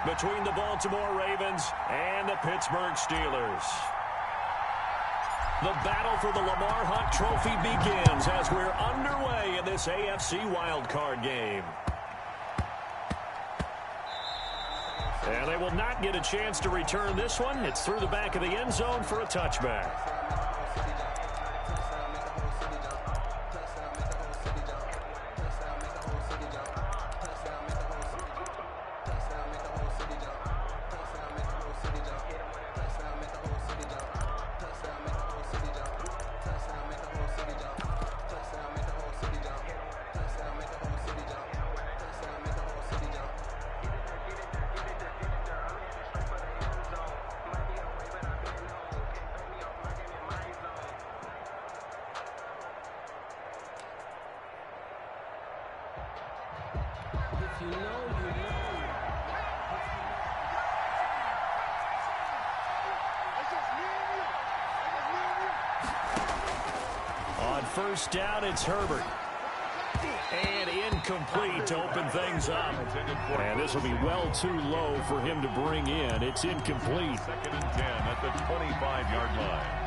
between the Baltimore Ravens and the Pittsburgh Steelers. The battle for the Lamar Hunt Trophy begins as we're underway in this AFC wildcard game. And they will not get a chance to return this one. It's through the back of the end zone for a touchback. On first down, it's Herbert. And incomplete to open things up. And this will be well too low for him to bring in. It's incomplete. 2nd and 10 at the 25-yard line.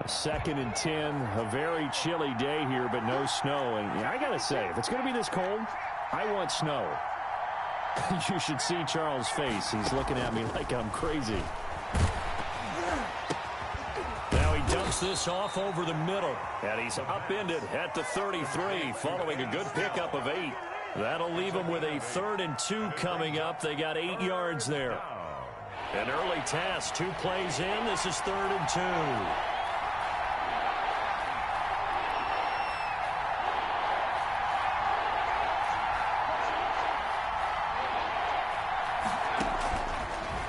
Second and 10, a very chilly day here, but no snow. And I got to say, if it's going to be this cold, I want snow. You should see Charles' face. He's looking at me like I'm crazy. Now he dumps this off over the middle. And he's upended at the 33 following a good pickup of 8. That'll leave him with a 3rd and 2 coming up. They got 8 yards there. An early task, 2 plays in. This is 3rd and 2.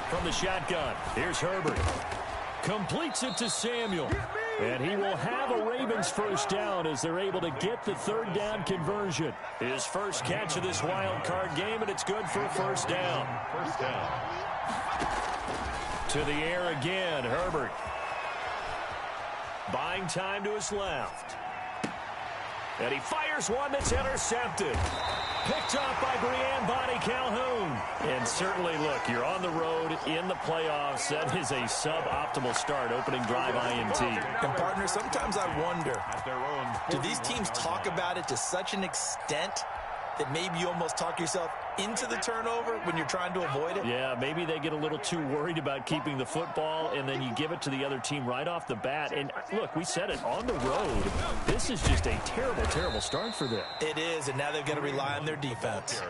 From the shotgun, here's Herbert. Completes it to Samuel. And he will have a Ravens first down as they're able to get the 3rd down conversion. His first catch of this wild card game, and it's good for a first down. First down. To the air again, Herbert. Buying time to his left. And he fires one that's intercepted. Picked off by Brian Bonnie Calhoun. And certainly, look, you're on the road in the playoffs. That is a suboptimal start, opening drive INT. And, partner, sometimes I wonder, do these teams talk about it to such an extent that maybe you almost talk yourself into the turnover when you're trying to avoid it? Yeah, maybe they get a little too worried about keeping the football, and then you give it to the other team right off the bat. And, look, we said it, on the road, this is just a terrible, terrible start for them. It is, and now they've got to rely on their defense.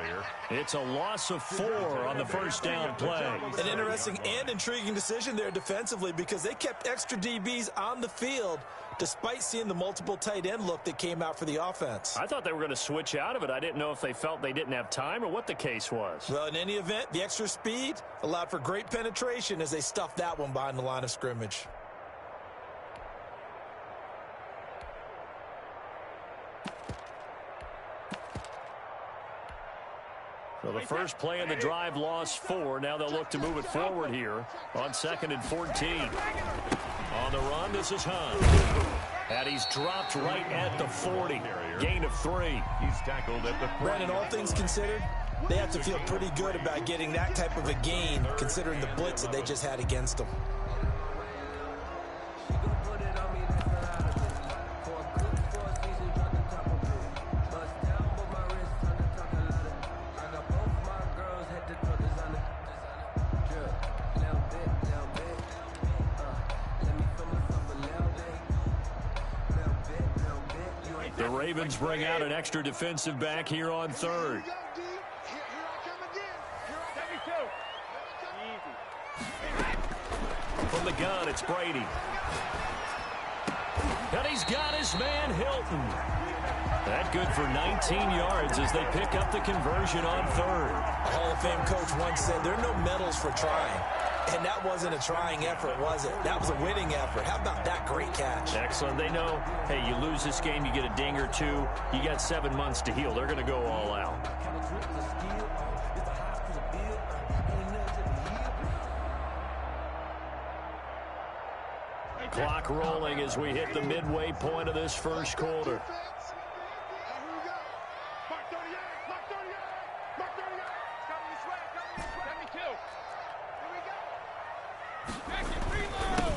It's a loss of 4 on the first down play. An interesting and intriguing decision there defensively because they kept extra DBs on the field despite seeing the multiple tight end look that came out for the offense. I thought they were going to switch out of it. I didn't know if they felt they didn't have time or what the case was. Well, in any event, the extra speed allowed for great penetration as they stuffed that one behind the line of scrimmage. So the first play of the drive lost 4. Now they'll look to move it forward here on 2nd and 14. On the run, this is Hunt. And he's dropped right at the 40. Gain of 3. He's tackled at the 40. Brandon, all things considered, they have to feel pretty good about getting that type of a gain considering the blitz that they just had against them. The Ravens bring out an extra defensive back here on 3rd. From the gun, it's Brady. And he's got his man, Hilton. That good for 19 yards as they pick up the conversion on 3rd. A Hall of Fame coach once said there are no medals for trying. And that wasn't a trying effort, was it? That was a winning effort. How about great catch. Excellent. They know, hey, you lose this game, you get a ding or two, you got 7 months to heal. They're going to go all out. Clock rolling as we hit the midway point of this first quarter.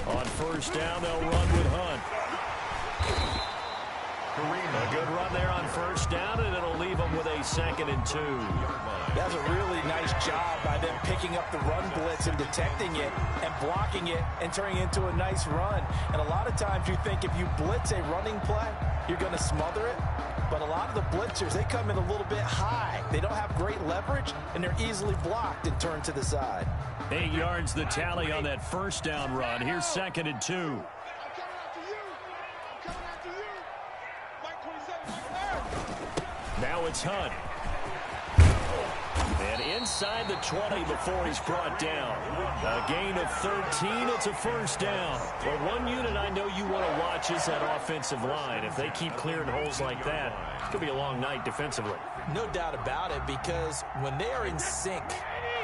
On first down, they'll run with Hunt. A good run there on first down, and it'll leave them with a 2nd and 2. That's a really nice job by them picking up the run blitz and detecting it and blocking it and turning it into a nice run. And a lot of times you think if you blitz a running play, you're going to smother it. But a lot of the blitzers, they come in a little bit high. They don't have great leverage, and they're easily blocked and turned to the side. 8 yards the tally on that first down run. Here's 2nd and 2. Now it's Hunt. And inside the 20 before he's brought down. A gain of 13. It's a first down. Well, one unit I know you want to watch is that offensive line. If they keep clearing holes like that, it's going to be a long night defensively. No doubt about it, because when they are in sync,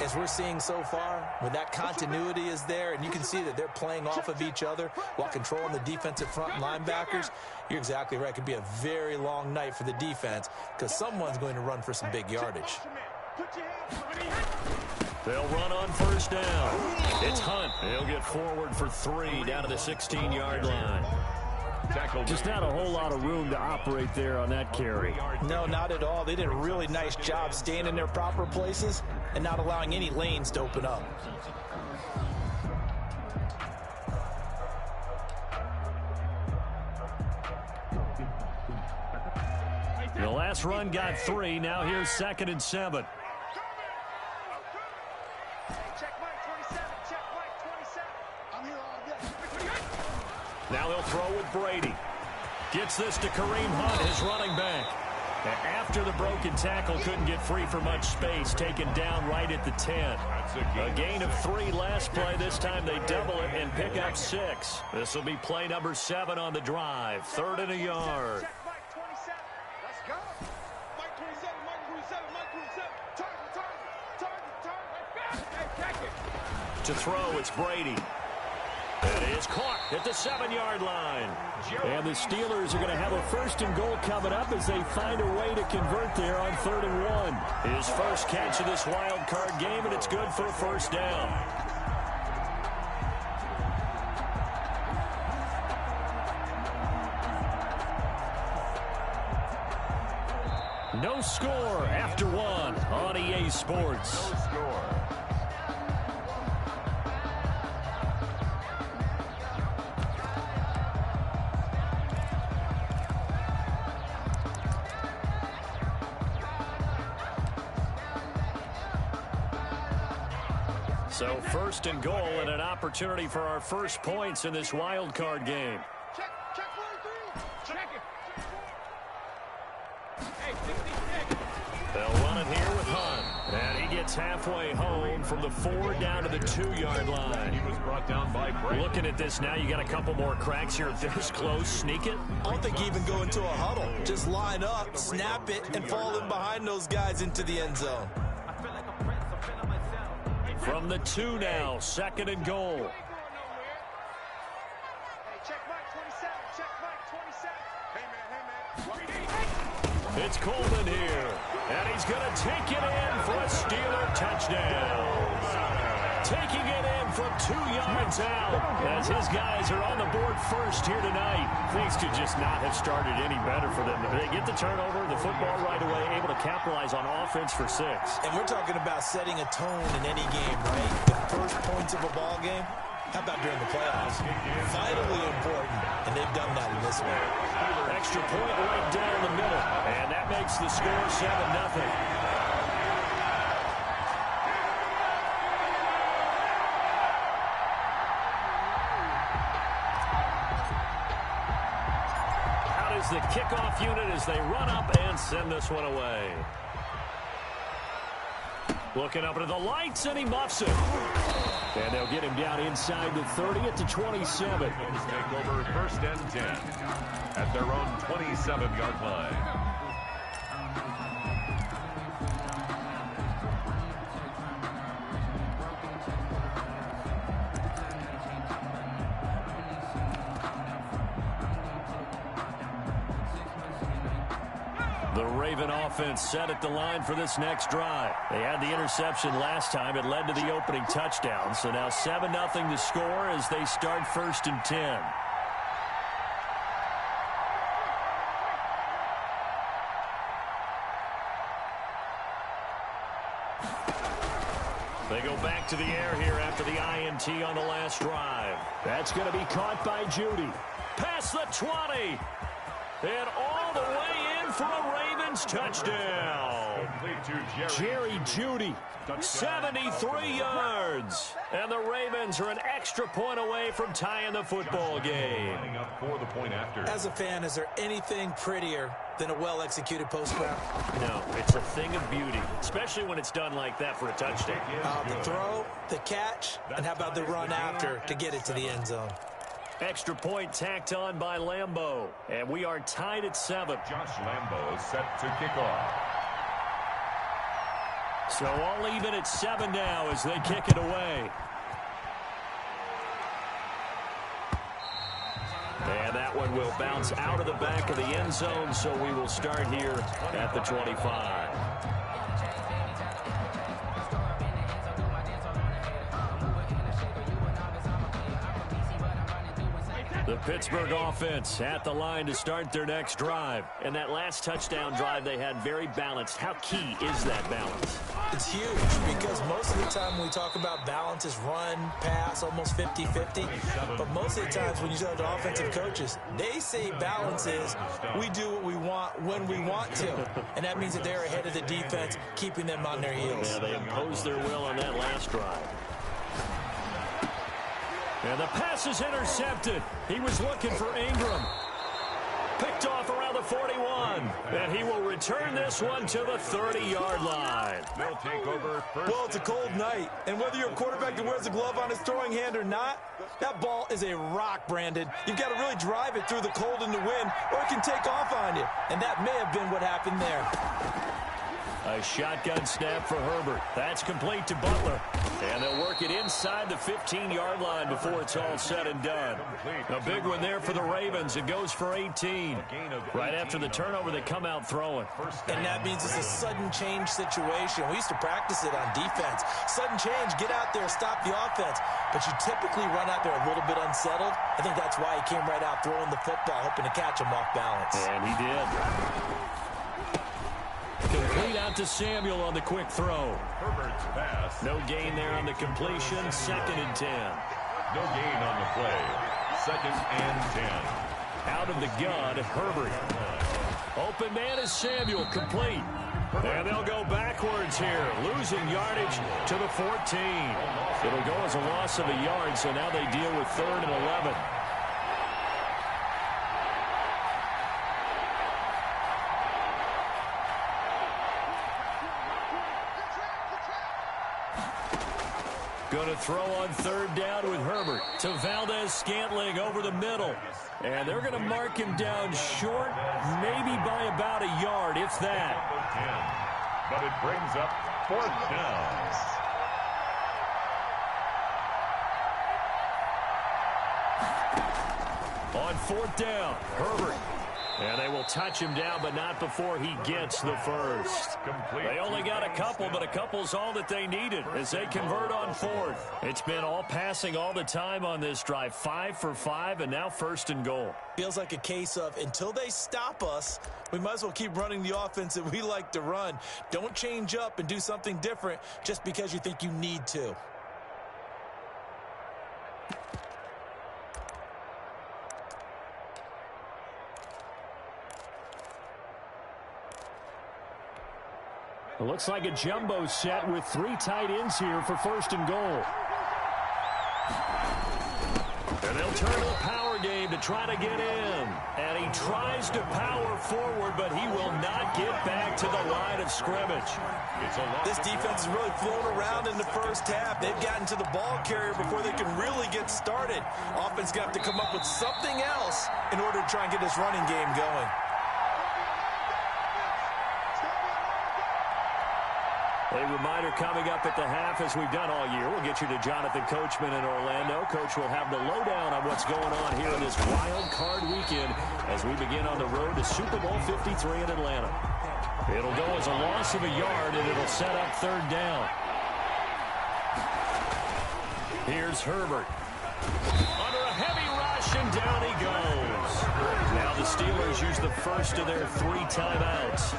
as we're seeing so far, when that continuity is there and you can see that they're playing off of each other while controlling the defensive front linebackers, you're exactly right. It could be a very long night for the defense because someone's going to run for some big yardage. They'll run on first down. It's Hunt. He'll get forward for 3 down to the 16-yard line. Just not a whole lot of room to operate there on that carry. No, not at all. They did a really nice job staying in their proper places and not allowing any lanes to open up. The last run got 3. Now here's 2nd and 7. Now they'll throw with Brady. Gets this to Kareem Hunt, his running back. After the broken tackle, couldn't get free for much space. Taken down right at the 10. A gain of 3 last play. This time they double it and pick up 6. This will be play number 7 on the drive. 3rd and a yard. To throw, it's Brady. It is caught at the 7-yard line. And the Steelers are going to have a 1st and goal coming up as they find a way to convert there on 3rd and 1. His first catch of this wild card game, and it's good for a first down. No score after 1 on EA Sports. No score. So 1st and goal and an opportunity for our first points in this wild card game. Check 43. Check it. Hey, 66. They'll run it here with Hunt. And he gets halfway home from the 4 down to the 2-yard line. He was brought down by Brady. Looking at this now, you got a couple more cracks here. This close, sneak it. I don't think you even go into a huddle. Just line up, snap it, and fall in behind those guys into the end zone. From the 2 now, 2nd and goal. It's Coleman here, and he's going to take it in for a Steeler touchdown. Taking it in from 2 yards out as his guys are on the board first here tonight. Things could just not have started any better for them. They get the turnover, the football right away, able to capitalize on offense for 6. And we're talking about setting a tone in any game, right? The first points of a ball game, how about during the playoffs? Vitally important, and they've done that in this one. Extra point right down the middle, and that makes the score 7-0. The kickoff unit as they run up and send this one away. Looking up into the lights, and he muffs it. And they'll get him down inside the 30 at the 27. Take over 1st and 10 at their own 27-yard line. The Raven offense set at the line for this next drive. They had the interception last time. It led to the opening touchdown. So now 7-0 to score as they start 1st and 10. They go back to the air here after the INT on the last drive. That's going to be caught by Jeudy. Past the 20. And all the way in for a Ravens touchdown. Jerry Jeudy. 73 yards. And the Ravens are an extra point away from tying the football game. For the point after. As a fan, is there anything prettier than a well-executed post route? No, it's a thing of beauty, especially when it's done like that for a touchdown. The throw, the catch, and how about the run after to get it to the end zone? Extra point tacked on by Lambo. And we are tied at 7. Josh Lambo is set to kick off. So all even at 7 now as they kick it away. And that one will bounce out of the back of the end zone, so we will start here at the 25. The Pittsburgh offense at the line to start their next drive. And that last touchdown drive they had very balanced. How key is that balance? It's huge because most of the time when we talk about balance is run, pass, almost 50-50. But most of the times when you talk to offensive coaches, they say balance is we do what we want when we want to. And that means that they're ahead of the defense, keeping them on their heels. Yeah, they imposed their will on that last drive. And the pass is intercepted. He was looking for Ingram. Picked off around the 41. And he will return this one to the 30-yard line. They'll take over 1st. Well, it's a cold night, and whether you're a quarterback that wears a glove on his throwing hand or not, that ball is a rock, Brandon. You've got to really drive it through the cold and the wind, or it can take off on you. And that may have been what happened there. A shotgun snap for Herbert. That's complete to Butler. And they'll work it inside the 15-yard line before it's all said and done. A big one there for the Ravens. It goes for 18. Right after the turnover, they come out throwing. And that means it's a sudden change situation. We used to practice it on defense. Sudden change, get out there, stop the offense. But you typically run out there a little bit unsettled. I think that's why he came right out throwing the football, hoping to catch him off balance. And he did. Complete out to Samuel on the quick throw. Herbert's pass. No gain there on the completion. 2nd and 10. No gain on the play. 2nd and 10. Out of the gun, Herbert. Open man is Samuel, complete. And they'll go backwards here, losing yardage to the 14. It'll go as a loss of a yard, so now they deal with 3rd and 11. Going to throw on 3rd down with Herbert to Valdez-Scantling over the middle. And they're going to mark him down short, maybe by about a yard, if that. But it brings up 4th down. On 4th down, Herbert. And they will touch him down, but not before he gets the first. They only got a couple, but a couple's all that they needed as they convert on 4th. It's been all passing all the time on this drive. 5 for 5, and now 1st and goal. Feels like a case of until they stop us, we might as well keep running the offense that we like to run. Don't change up and do something different just because you think you need to. It looks like a jumbo set with 3 tight ends here for 1st and goal. And they'll turn to the power game to to try to get in. And he tries to power forward, but he will not get back to the line of scrimmage. This defense is really flown around in the first half. They've gotten to the ball carrier before they can really get started. Offense going to have to come up with something else in order to try and get this running game going. A reminder coming up at the half, as we've done all year. We'll get you to Jonathan Coachman in Orlando. Coach will have the lowdown on what's going on here in this wild card weekend as we begin on the road to Super Bowl 53 in Atlanta. It'll go as a loss of a yard, and it'll set up third down. Here's Herbert. Under a heavy rush, and down he goes. Now the Steelers use the first of their 3 timeouts,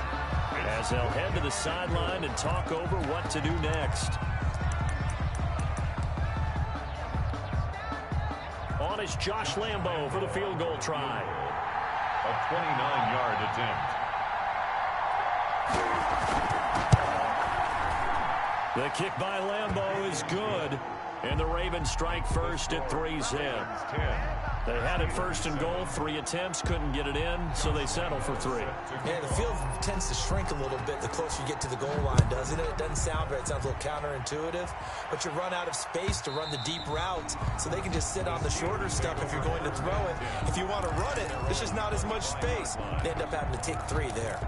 as they'll head to the sideline and talk over what to do next. On is Josh Lambo for the field goal try. A 29-yard attempt. The kick by Lambo is good, and the Ravens strike first at 3-zip. They had it first and goal, 3 attempts, couldn't get it in, so they settle for 3. Yeah, the field tends to shrink a little bit the closer you get to the goal line, doesn't it? It doesn't sound right. It sounds a little counterintuitive, but you run out of space to run the deep route, so they can just sit on the shorter stuff if you're going to throw it. If you want to run it, there's just not as much space. They end up having to take 3 there.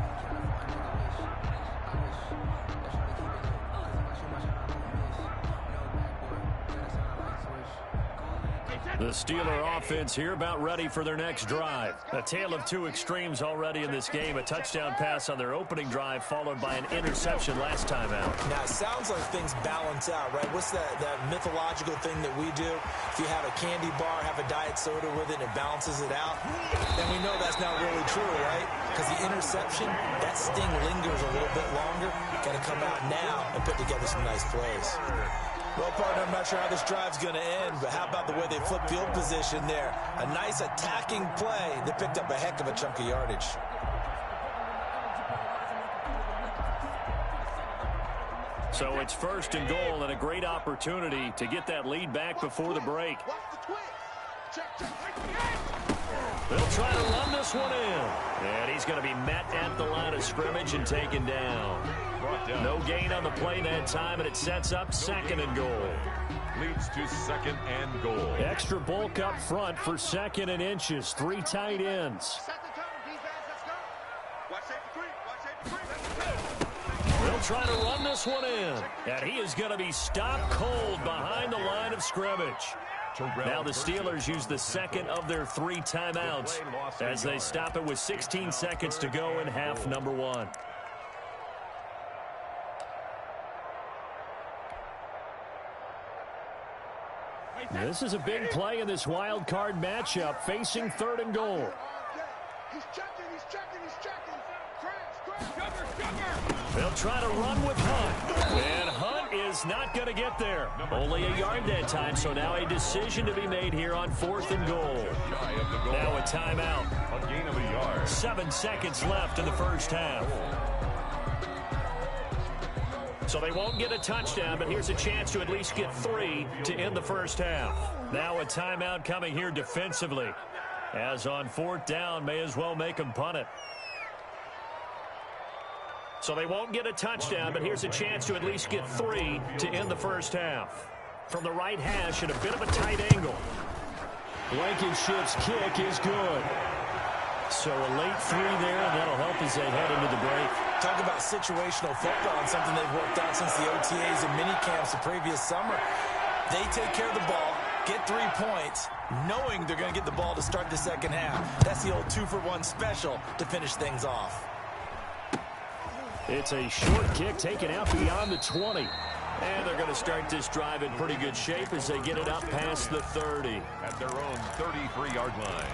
The Steeler offense here about ready for their next drive. A tale of 2 extremes already in this game. A touchdown pass on their opening drive, followed by an interception last time out. Now, it sounds like things balance out, right? What's that mythological thing that we do? If you have a candy bar, have a diet soda with it, and it balances it out, then we know that's not really true, right? Because the interception, that sting lingers a little bit longer. Got to come out now and put together some nice plays. Well, partner, I'm not sure how this drive's going to end, but how about the way they flip field position there? A nice attacking play. They picked up a heck of a chunk of yardage. So it's first and goal, and a great opportunity to get that lead back before the break. They'll try to run this one in. And he's going to be met at the line of scrimmage and taken down. No gain on the play that time, and it sets up second and goal. Leads to second and goal. Extra bulk up front for second and inches. 3 tight ends. They'll try to run this one in. And he is going to be stopped cold behind the line of scrimmage. Now the Steelers use the second of their 3 timeouts as they stop it with 16 seconds to go in half number 1. This is a big play in this wild card matchup, facing third and goal. He's checking. Crash. They'll try to run with Hunt. And Hunt is not going to get there. Only a yard that time, so now a decision to be made here on 4th and goal. Now a timeout. A gain of a yard. 7 seconds left in the first half. So they won't get a touchdown, but here's a chance to at least get 3 to end the first half. Now a timeout coming here defensively. As on 4th down, may as well make them punt it. So they won't get a touchdown, but here's a chance to at least get 3 to end the first half. From the right hash at a bit of a tight angle. Blankenship's kick is good. So a late 3 there, and that'll help as they head into the break. Talk about situational football and something they've worked out since the OTAs and mini camps the previous summer. They take care of the ball, get 3 points, knowing they're going to get the ball to start the second half. That's the old 2-for-1 special to finish things off. It's a short kick taken out beyond the 20. And they're going to start this drive in pretty good shape as they get it up past the 30. At their own 33-yard line.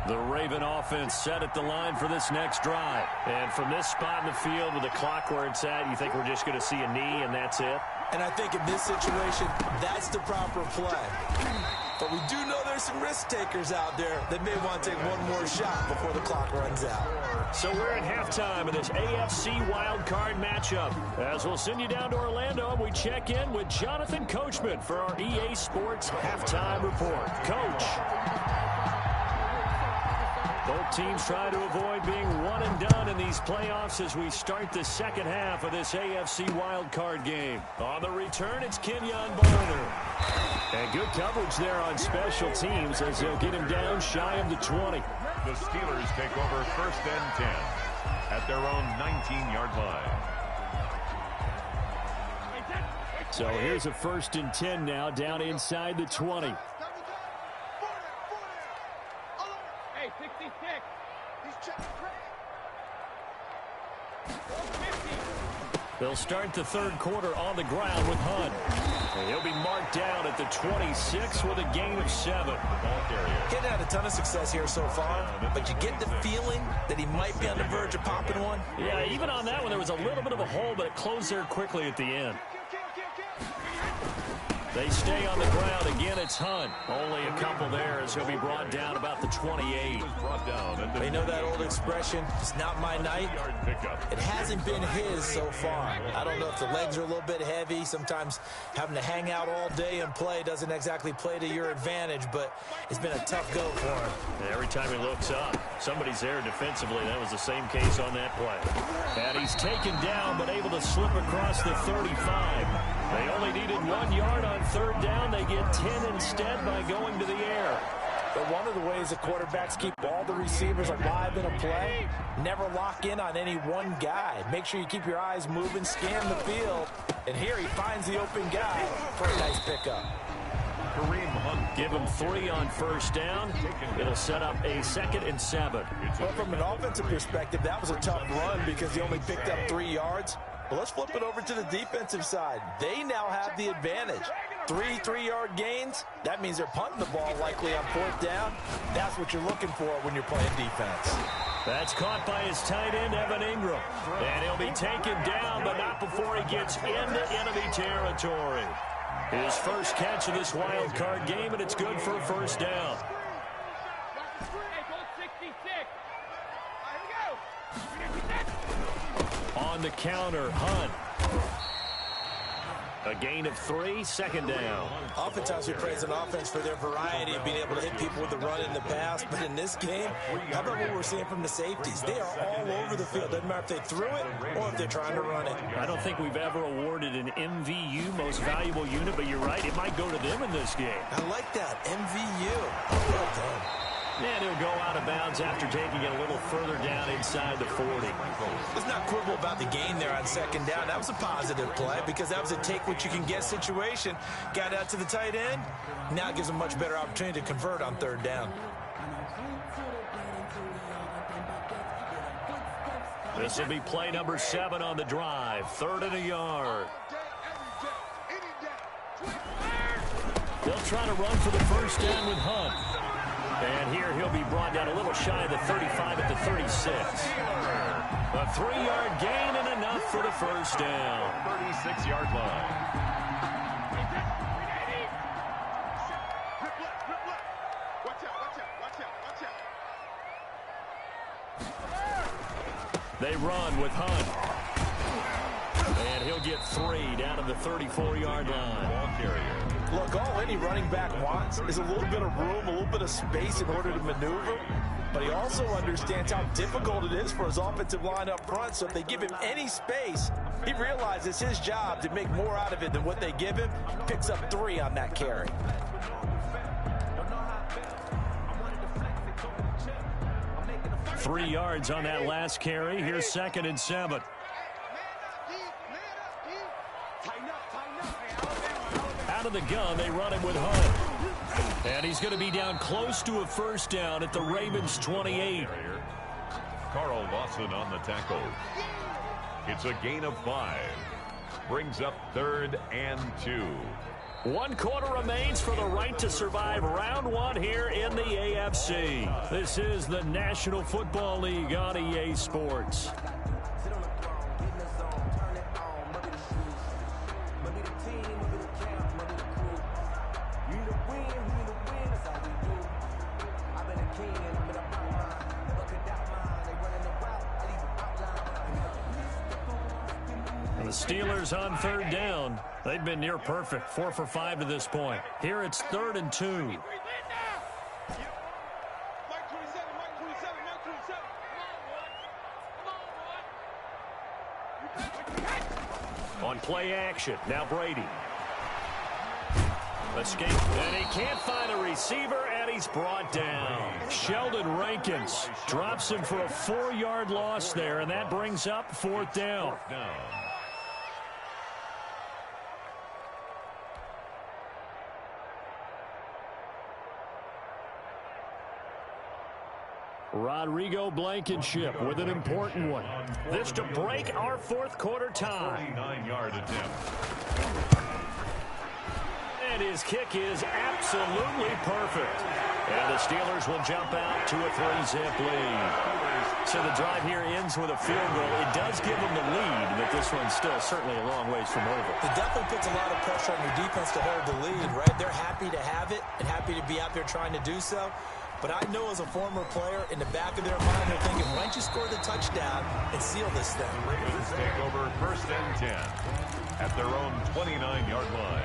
The Raven offense set at the line for this next drive. And from this spot in the field with the clock where it's at, you think we're just going to see a knee and that's it? And I think in this situation, that's the proper play. But we do know there's some risk takers out there that may want to take one more shot before the clock runs out. So we're at halftime of this AFC wildcard matchup. As we'll send you down to Orlando, we check in with Jonathan Coachman for our EA Sports Halftime Report. Coach. Both teams try to avoid being one and done in these playoffs as we start the second half of this AFC wildcard game. On the return, it's Kenyon Barner. And good coverage there on special teams as they'll get him down shy of the 20. The Steelers take over 1st and 10 at their own 19-yard line. So here's a 1st and 10 now down inside the 20. Hey, 66. He's checking credit. They'll start the third quarter on the ground with Hunt. And he'll be marked down at the 26 with a gain of 7. Getting had a ton of success here so far, but you get the feeling that he might be on the verge of popping one. Yeah, even on that one, there was a little bit of a hole, but it closed there quickly at the end. They stay on the ground. Again, it's Hunt. Only a couple there as he'll be brought down about the 28. They know that old expression, it's not my night. It hasn't been his so far. I don't know if the legs are a little bit heavy. Sometimes having to hang out all day and play doesn't exactly play to your advantage, but it's been a tough go for him. And every time he looks up, somebody's there defensively. That was the same case on that play. And he's taken down, but able to slip across the 35. They only needed 1 yard on third down. They get 10 instead by going to the air. But one of the ways that quarterbacks keep all the receivers alive in a play, never lock in on any one guy. Make sure you keep your eyes moving, scan the field. And here he finds the open guy for a nice pickup. Kareem Hunt. Give him 3 on first down. It'll set up a 2nd and 7. Well, from an offensive perspective, that was a tough run because he only picked up 3 yards. Well, let's flip it over to the defensive side. They now have the advantage. 3 3-yard gains. That means they're punting the ball likely on 4th down. That's what you're looking for when you're playing defense. That's caught by his tight end, Evan Ingram. And he'll be taken down, but not before he gets into enemy territory. His first catch of this wild card game, and it's good for a first down. On the counter, Hunt. A gain of 3, 2nd down. Oftentimes we praise an offense for their variety of being able to hit people with the run in the pass, but in this game, how about what we're seeing from the safeties? They are all over the field. Doesn't matter if they threw it or if they're trying to run it. I don't think we've ever awarded an MVU, most valuable unit, but you're right, it might go to them in this game. I like that, MVU. Well done. And he'll go out of bounds after taking it a little further down inside the 40. Let's not quibble about the gain there on 2nd down. That was a positive play because that was a take-what-you-can-get situation. Got out to the tight end. Now it gives them a much better opportunity to convert on 3rd down. This will be play number 7 on the drive. 3rd and a yard. They'll try to run for the first down with Hunt. And here he'll be brought down a little shy of the 35 at the 36. A 3-yard gain and enough for the first down. 36-yard line. They run with Hunt. And he'll get 3 down to the 34-yard line. Ball carrier. Look, all any running back wants is a little bit of room, a little bit of space in order to maneuver. But he also understands how difficult it is for his offensive line up front. So if they give him any space, he realizes his job to make more out of it than what they give him. Picks up 3 on that carry. Three yards on that last carry. Here's 2nd and 7. Out of the gun, they run him with Hunt. And he's going to be down close to a first down at the Ravens 28. Carl Lawson on the tackle. It's a gain of 5. Brings up 3rd and 2. 1 quarter remains for the right to survive round 1 here in the AFC. This is the National Football League on EA Sports. The Steelers on third down. They've been near perfect, 4 for 5 to this point. Here it's 3rd and 2. On play action, now Brady. Escape, and he can't find a receiver, and he's brought down. Sheldon Rankins drops him for a 4-yard loss there, and that brings up 4th down. Rodrigo Blankenship with an important one. This to break our 4th quarter tie. 49-yard attempt. And his kick is absolutely perfect. And the Steelers will jump out to a 3-zip lead. So the drive here ends with a field goal. It does give them the lead, but this one's still certainly a long ways from over. It definitely puts a lot of pressure on your defense to hold the lead, right? They're happy to have it and happy to be out there trying to do so. But I know as a former player, in the back of their mind, they're thinking, why don't you score the touchdown and seal this thing? Ravens take over 1st and 10 at their own 29-yard line.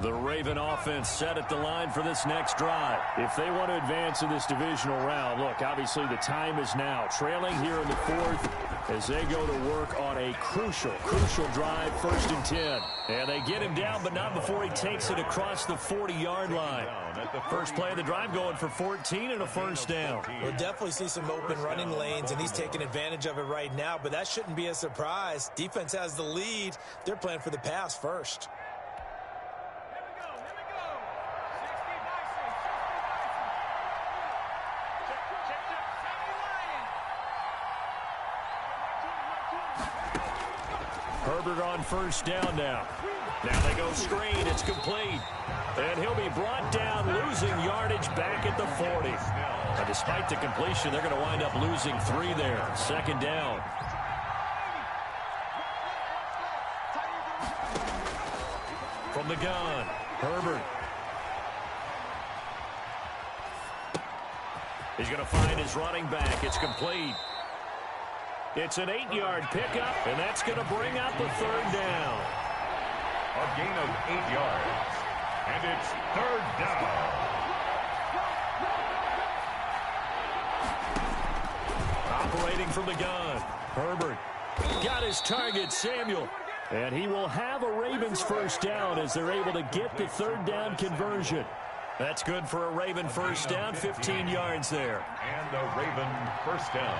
The Raven offense set at the line for this next drive. If they want to advance in this divisional round, look, obviously the time is now. Trailing here in the 4th as they go to work on a crucial drive, 1st and 10. And they get him down, but not before he takes it across the 40-yard line. First play of the drive going for 14 and a 1st down. We'll definitely see some open running lanes, and he's taking advantage of it right now, but that shouldn't be a surprise. Defense has the lead. They're playing for the pass first. Herbert on 1st down now. Now they go screen. It's complete. And he'll be brought down, losing yardage back at the 40. Now, despite the completion, they're going to wind up losing 3 there. 2nd down. From the gun, Herbert. He's going to find his running back. It's complete. It's an 8-yard pickup, and that's going to bring up a 3rd down. A gain of 8 yards. And it's 3rd down. Operating from the gun, Herbert got his target, Samuel. And he will have a Ravens 1st down as they're able to get the 3rd down conversion. That's good for a Raven 1st down, 15 yards there. And the Raven 1st down.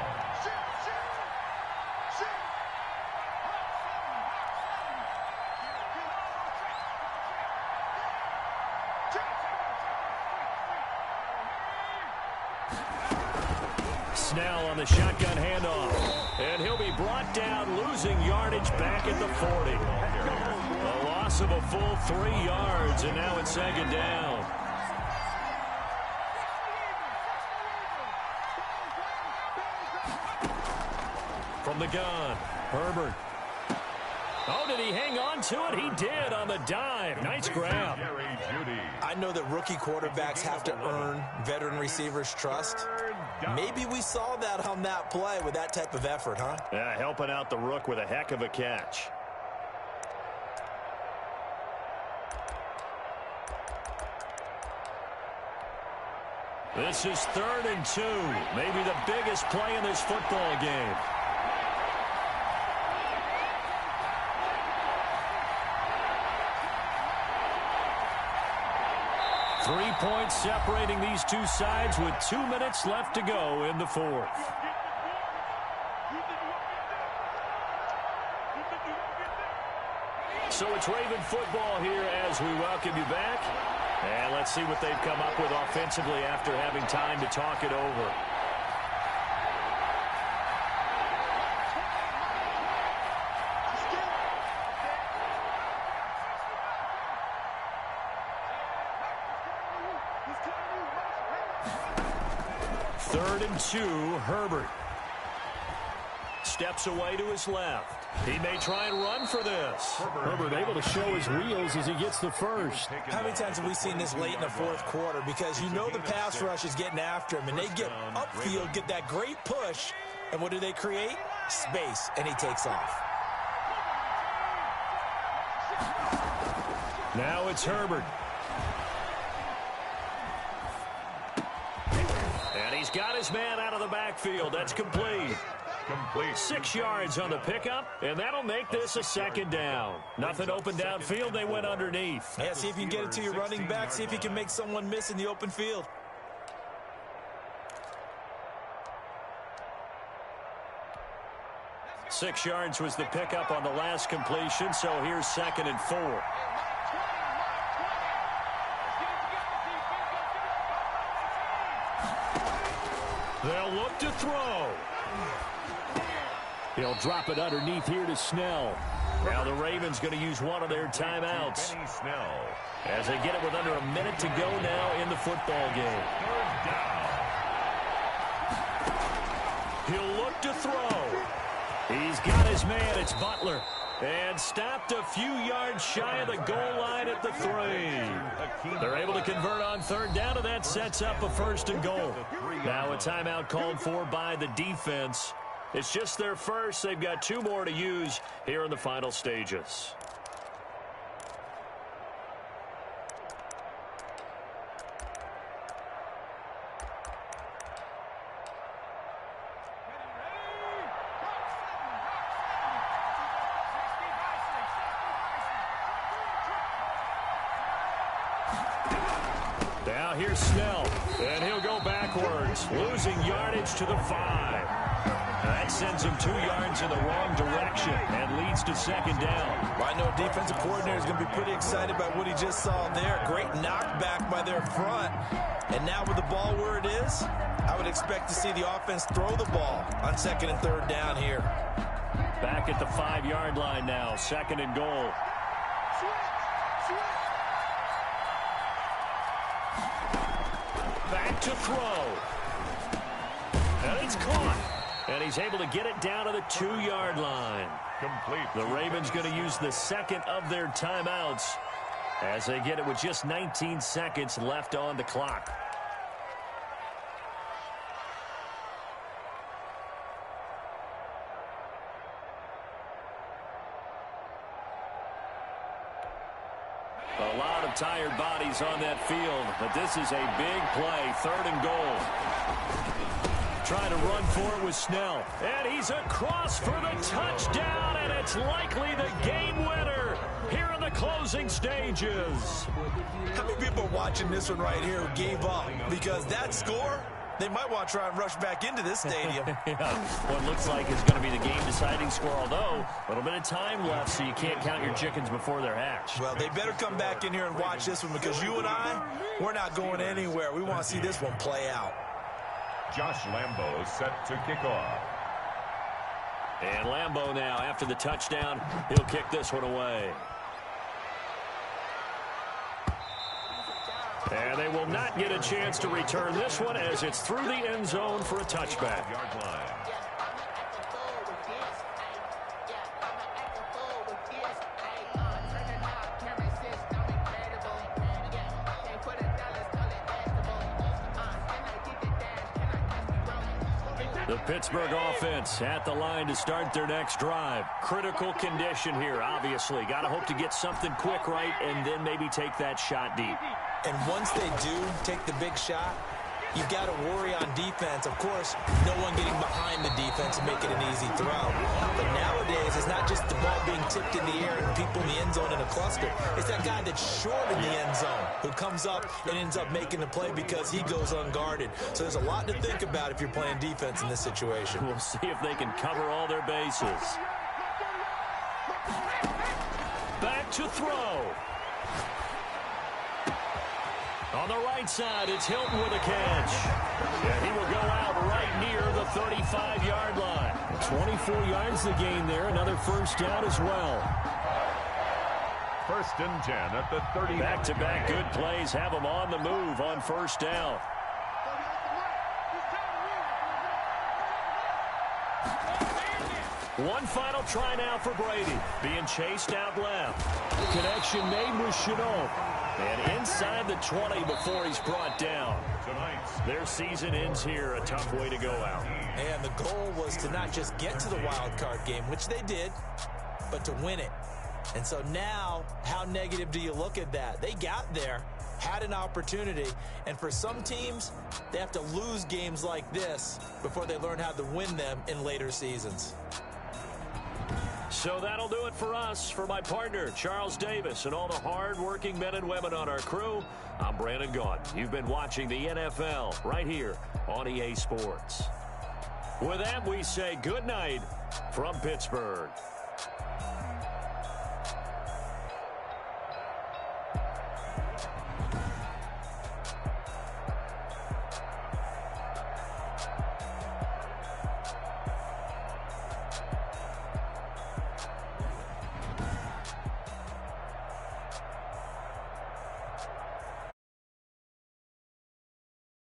Snell on the shotgun handoff. And he'll be brought down, losing yardage back at the 40. A loss of a full 3 yards, and now it's 2nd down. From the gun, Herbert. Oh, did he hang on to it? He did on the dive. Nice grab. I know that rookie quarterbacks have to earn veteran receivers' trust. Maybe we saw that on that play with that type of effort, huh? Yeah, helping out the rook with a heck of a catch. This is 3rd and 2. Maybe the biggest play in this football game. Three points separating these two sides with 2 minutes left to go in the 4th. So it's Raven football here as we welcome you back. And let's see what they've come up with offensively after having time to talk it over. Third and 2, Herbert. steps away to his left. He may try and run for this. Herbert able to show his wheels as he gets the first. How many times have we seen this late in the fourth quarter? Because you know the pass rush is getting after him, and they get upfield, get that great push, and what do they create? Space, and he takes off. Now it's Herbert. And he's got his man out of the backfield. That's complete. 6 yards on the pickup, and that'll make this a second down. Nothing open downfield. They went underneath. Yeah, see if you can get it to your running back. See if you can make someone miss in the open field. Six yards was the pickup on the last completion, so here's 2nd and 4. They'll look to throw. He'll drop it underneath here to Snell. Now the Ravens going to use one of their timeouts as they get it with under a minute to go now in the football game. He'll look to throw. He's got his man. It's Butler. And stopped a few yards shy of the goal line at the 3. They're able to convert on 3rd down, and that sets up a 1st and goal. Now a timeout called for by the defense. It's just their first. They've got 2 more to use here in the final stages. Now here's Snell, and he'll go backwards, losing yardage to the 5. That sends him 2 yards in the wrong direction and leads to 2nd down. Well, I know a defensive coordinator is going to be pretty excited by what he just saw there. Great knockback by their front. And now with the ball where it is, I would expect to see the offense throw the ball on 2nd and 3rd down here. Back at the 5-yard line now, 2nd and goal. Back to throw. And it's caught. And he's able to get it down to the 2-yard line. Complete. The Ravens going to use the 2nd of their timeouts as they get it with just 19 seconds left on the clock. A lot of tired bodies on that field, but this is a big play, 3rd and goal. Trying to run for it with Snell. And he's across for the touchdown, and it's likely the game winner here in the closing stages. How many people are watching this one right here who gave up? Because that score, they might want to try and rush back into this stadium. Yeah, what looks like is going to be the game-deciding score, although a little bit of time left, so you can't count your chickens before they're hatched. Well, they better come back in here and watch this one, because you and I, we're not going anywhere. We want to see this one play out. Josh Lambo set to kick off. And Lambo now, after the touchdown, he'll kick this one away. And they will not get a chance to return this one as it's through the end zone for a touchback. Yard line. The Pittsburgh offense at the line to start their next drive. Critical condition here, obviously. Got to hope to get something quick right and then maybe take that shot deep. And once they do take the big shot, you've got to worry on defense. Of course, no one getting behind the defense and making an easy throw. But nowadays, it's not just the ball being tipped in the air and people in the end zone in a cluster. It's that guy that's short in the end zone who comes up and ends up making the play because he goes unguarded. So there's a lot to think about if you're playing defense in this situation. We'll see if they can cover all their bases. Back to throw. On the right side, it's Hilton with a catch. And he will go out right near the 35-yard line. 24 yards the gain there. Another first down as well. 1st and 10 at the 30. Back-to-back good plays have them on the move on first down. One final try now for Brady. Being chased out left. The connection made with Shenault. And inside the 20 before he's brought down. Their season ends here. A tough way to go out. And the goal was to not just get to the wild card game, which they did, but to win it. And so now, how negative do you look at that? They got there, had an opportunity, and for some teams, they have to lose games like this before they learn how to win them in later seasons. So that'll do it for us. For my partner, Charles Davis, and all the hard-working men and women on our crew, I'm Brandon Gaudin. You've been watching the NFL right here on EA Sports. With that, we say good night from Pittsburgh.